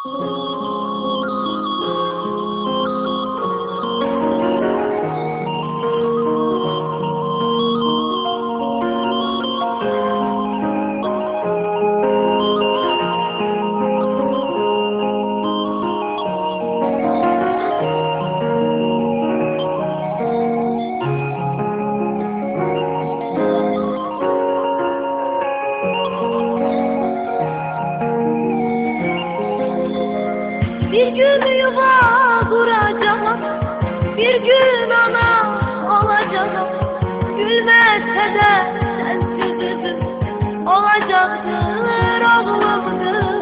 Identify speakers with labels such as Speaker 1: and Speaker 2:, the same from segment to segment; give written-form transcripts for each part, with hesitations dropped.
Speaker 1: Bir gün yuva kuracağım, bir gün ana olacağım. Gülmezse de sensiz üzüm olacaktır oğlumdur.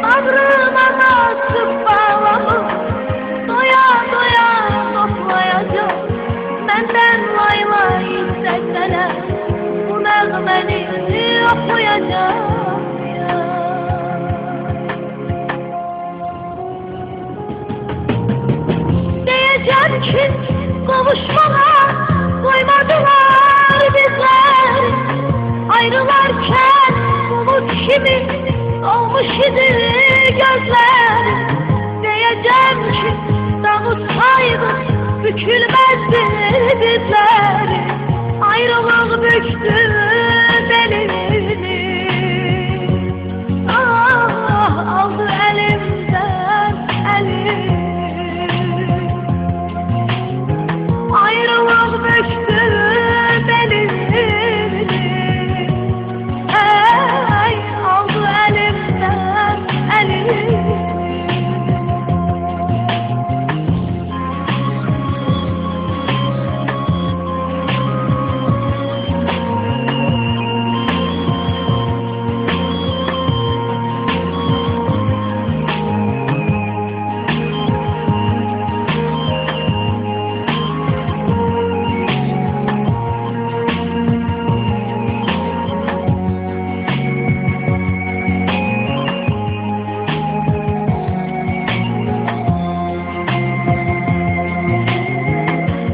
Speaker 1: Bağrıma nasip bağlamı doya doya toplayacağım. Benden vay vay isterseler bu nağmeni okuyacağım. Ki kavuşmana koymadılar bizler. Ayrılarken umut kimi olmuş idi gözler. Diyeceğim ki davutsaydı bükülmezdi bizler. Ayrılık büktü belini, ah aldı elimden elimi. Ayrılık büktü belini, hey aldı elimden elini.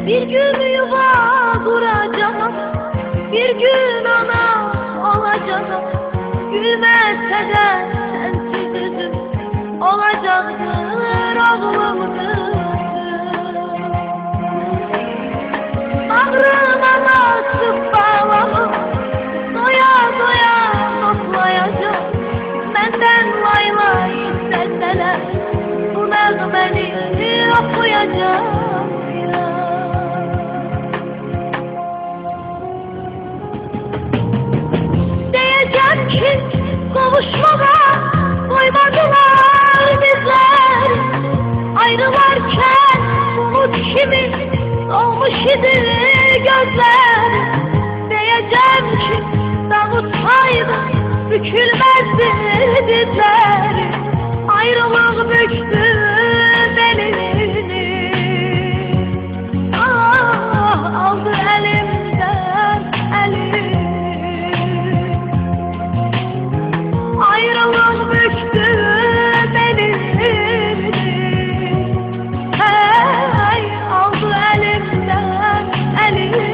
Speaker 1: Bir gün yuva kuracağım, bir gün ana olacağım. Gülmezse de sensiz üzüm olacaktır oğlumdur. Bağrıma nasip bağlamı doya doya toplayacağım. Benden vay vay isterseler bu nağmeni okuyacağım. Ki kavuşmana koymadılar bizler. Ayrılarken umut kimi olmuş idi gözler. Diyeceğim ki davutsaydı bükülmezdi bizler. Ayrılık büktü belini, ah aldı elimden elimi. Ayrılık büktü belini, hey aldı elimden elimi.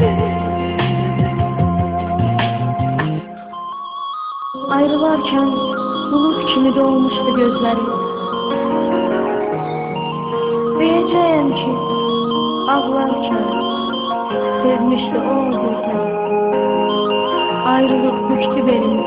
Speaker 2: Ayrılarken bulut kimi dolmuştu gözlerim. Diyeceğim ki ağlarken sevmişti o gözlerim. Ayrılık büktü belini,